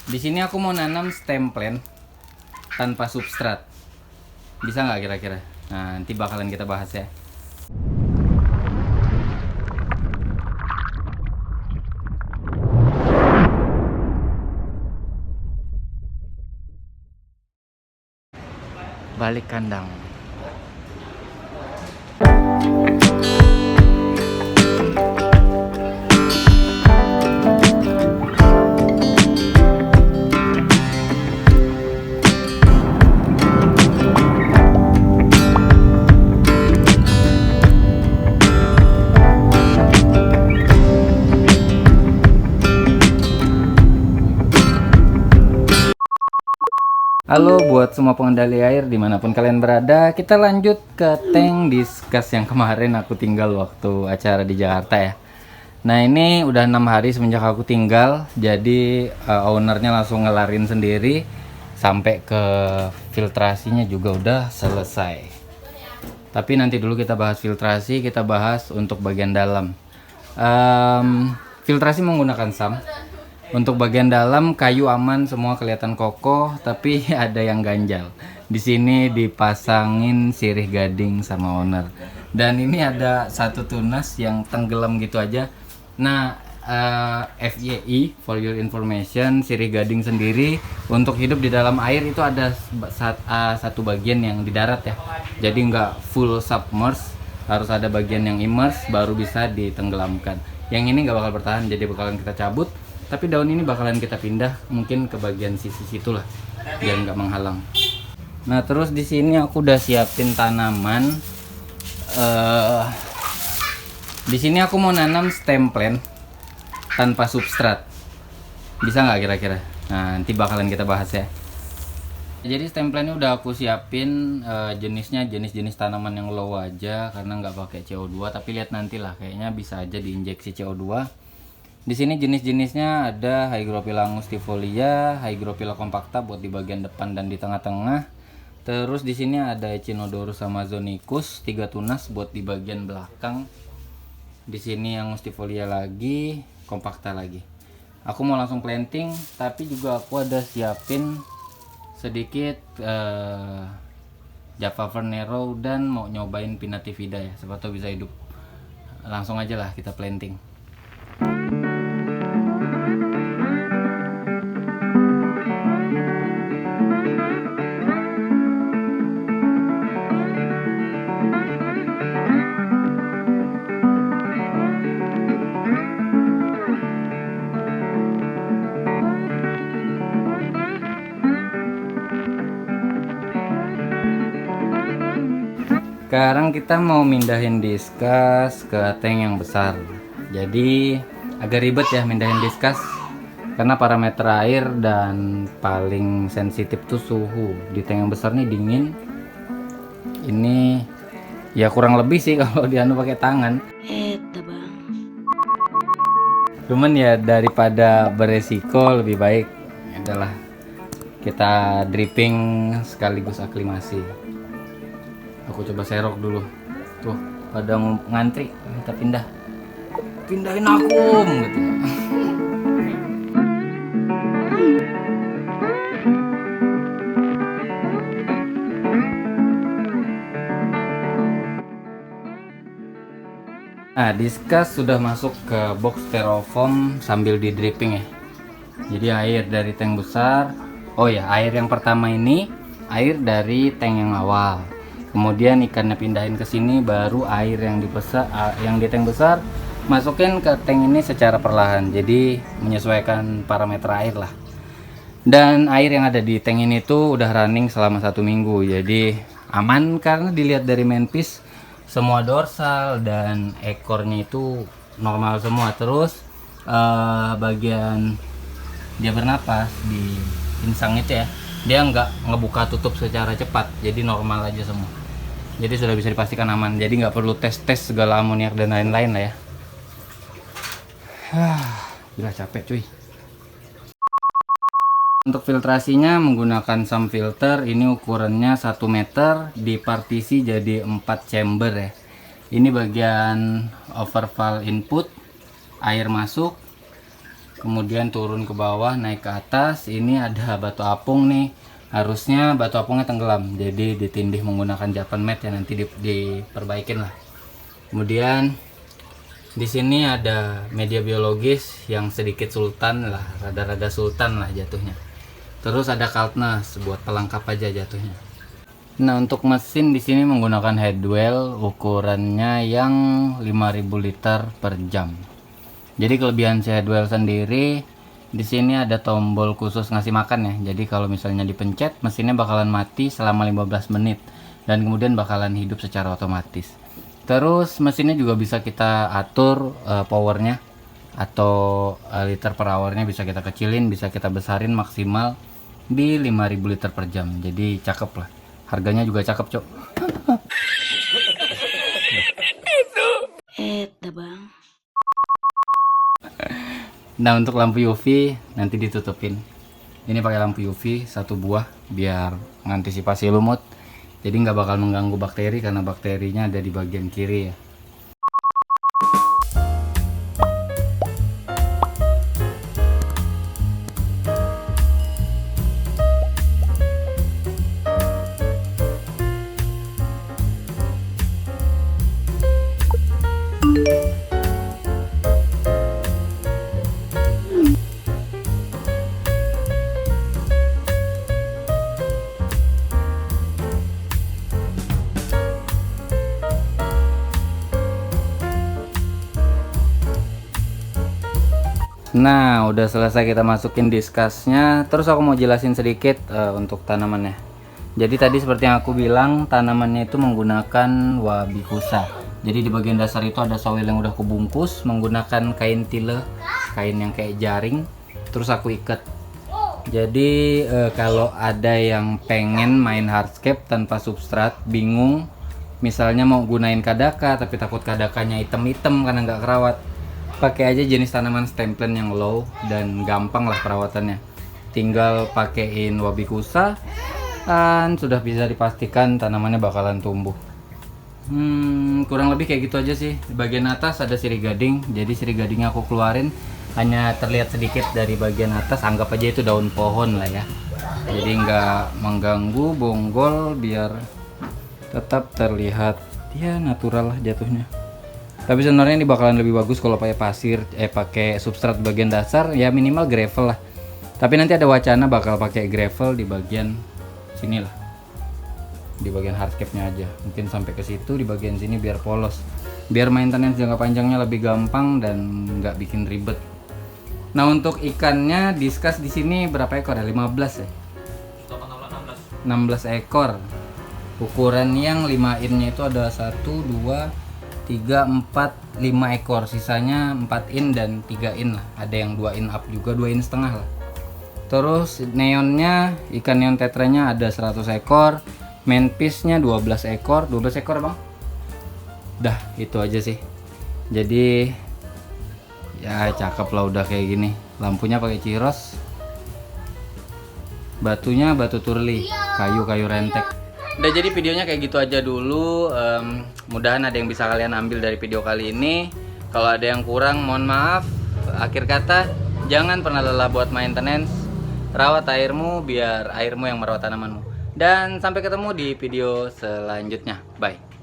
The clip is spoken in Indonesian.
Di sini aku mau nanam stem plant tanpa substrat. Bisa nggak kira-kira? Nah, nanti bakalan kita bahas ya. Balik kandang. Halo buat semua pengendali air dimanapun kalian berada. Kita lanjut ke tank diskus yang kemarin aku tinggal waktu acara di Jakarta ya. Nah ini udah 6 hari semenjak aku tinggal. Jadi ownernya langsung ngelarin sendiri. Sampai ke filtrasinya juga udah selesai. Tapi nanti dulu kita bahas filtrasi. Kita bahas untuk bagian dalam. Filtrasi menggunakan SAM. Untuk bagian dalam kayu aman, semua kelihatan kokoh, tapi ada yang ganjal. Di sini dipasangin sirih gading sama owner. Dan ini ada satu tunas yang tenggelam gitu aja. Nah, FYI for your information, sirih gading sendiri untuk hidup di dalam air itu ada satu bagian yang di darat ya. Jadi nggak full submerged, harus ada bagian yang immerse baru bisa ditenggelamkan. Yang ini nggak bakal bertahan, jadi bakalan kita cabut. Tapi daun ini bakalan kita pindah mungkin ke bagian sisi situ lah, biar nggak menghalang. Nah terus di sini aku udah siapin tanaman. Di sini aku mau nanam stem plant tanpa substrat. Bisa nggak kira-kira? Nah nanti bakalan kita bahas ya. Jadi stem plantnya udah aku siapin, jenisnya jenis tanaman yang low aja karena nggak pakai CO2. Tapi lihat nantilah, kayaknya bisa aja diinjeksi CO2. Di sini jenis-jenisnya ada Hygrophila angustifolia, Hygrophila compacta buat di bagian depan dan di tengah-tengah. Terus di sini ada Echinodorus amazonicus, 3 tunas buat di bagian belakang. Di sini angustifolia lagi, compacta lagi. Aku mau langsung planting, tapi juga aku ada siapin sedikit Java Vernero dan mau nyobain Pinnatifida ya, siapa tahu bisa hidup. Langsung aja lah kita planting. Sekarang kita mau mindahin diskus ke tank yang besar. Jadi agak ribet ya mindahin diskus karena parameter air dan paling sensitif tuh suhu. Di tank yang besar nih dingin. Ini ya kurang lebih sih kalau dianu pakai tangan. Cuman ya daripada beresiko lebih baik adalah kita dripping sekaligus aklimasi. Aku coba serok dulu. Tuh, pada mau ngantri, minta pindahin aku gitu. Nah, diskus sudah masuk ke box styrofoam sambil di dripping ya. Jadi air dari tank besar. Oh ya, air yang pertama ini air dari tank yang awal. Kemudian ikannya pindahin ke sini, baru air yang yang di tank besar masukin ke tank ini secara perlahan. Jadi menyesuaikan parameter air lah. Dan air yang ada di tank ini tuh udah running selama 1 minggu. Jadi aman karena dilihat dari main piece semua dorsal dan ekornya itu normal semua. Terus bagian dia bernapas di insang itu ya, dia nggak ngebuka tutup secara cepat, jadi normal aja semua. Jadi sudah bisa dipastikan aman, jadi nggak perlu tes segala amoniak dan lain-lain lah ya. Gila capek cuy. Untuk filtrasinya menggunakan SAM filter. Ini ukurannya 1 meter, dipartisi jadi 4 chamber ya. Ini bagian overflow input, air masuk, kemudian turun ke bawah, naik ke atas. Ini ada batu apung nih, harusnya batu apungnya tenggelam, jadi ditindih menggunakan Japan mat ya, nanti diperbaikin lah. Kemudian di sini ada media biologis yang sedikit sultan lah, rada-rada sultan lah jatuhnya. Terus ada Kaltnas buat pelengkap aja jatuhnya. Nah, untuk mesin di sini menggunakan headwell, ukurannya yang 5000 liter per jam. Jadi kelebihan si headwell sendiri, di sini ada tombol khusus ngasih makan ya. Jadi kalau misalnya dipencet, mesinnya bakalan mati selama 15 menit dan kemudian bakalan hidup secara otomatis. Terus mesinnya juga bisa kita atur powernya atau liter per hournya bisa kita kecilin, bisa kita besarin maksimal di 5000 liter per jam. Jadi cakep lah. Harganya juga cakep, Cok. Bang. Nah, untuk lampu UV nanti ditutupin. Ini pakai lampu UV satu buah biar mengantisipasi lumut. Jadi nggak bakal mengganggu bakteri karena bakterinya ada di bagian kiri ya. Nah, udah selesai kita masukin diskasnya. Terus aku mau jelasin sedikit untuk tanamannya. Jadi tadi seperti yang aku bilang, tanamannya itu menggunakan wabikusa. Jadi di bagian dasar itu ada soil yang udah kubungkus menggunakan kain tile, kain yang kayak jaring. Terus aku ikat. Jadi kalau ada yang pengen main hardscape tanpa substrat, bingung, misalnya mau gunain kadaka tapi takut kadakanya hitam-hitam karena nggak kerawat, pakai aja jenis tanaman stem plant yang low dan gampang lah perawatannya. Tinggal pakein wabikusa dan sudah bisa dipastikan tanamannya bakalan tumbuh. Kurang lebih kayak gitu aja sih. Di bagian atas ada sirih gading, jadi sirih gadingnya aku keluarin, hanya terlihat sedikit dari bagian atas. Anggap aja itu daun pohon lah ya, jadi nggak mengganggu bonggol, biar tetap terlihat ya natural lah jatuhnya. Tapi sebenarnya ini bakalan lebih bagus kalau pakai pasir, pakai substrat bagian dasar ya, minimal gravel lah. Tapi nanti ada wacana bakal pakai gravel di bagian sini lah, di bagian hardscape-nya aja. Mungkin sampai ke situ di bagian sini biar polos, biar maintenance jangka panjangnya lebih gampang dan nggak bikin ribet. Nah, untuk ikannya diskas di sini berapa ekor ya? 15 ya? 16 ekor. Ukuran yang 5 innya itu ada 1, 2, 3, 4, 5 ekor. Sisanya 4 in dan 3 in lah. Ada yang 2 in up juga, 2 in setengah lah. Terus neonnya, ikan neon tetranya ada 100 ekor. Main piece-nya 12 ekor. 12 ekor bang? Dah, itu aja sih. Jadi ya cakep lah udah kayak gini. Lampunya pakai Ciros. Batunya batu turli, kayu-kayu rentek. Udah, jadi videonya kayak gitu aja dulu. Mudahan ada yang bisa kalian ambil dari video kali ini. Kalau ada yang kurang mohon maaf. Akhir kata, jangan pernah lelah buat maintenance. Rawat airmu biar airmu yang merawat tanamanmu. Dan sampai ketemu di video selanjutnya. Bye.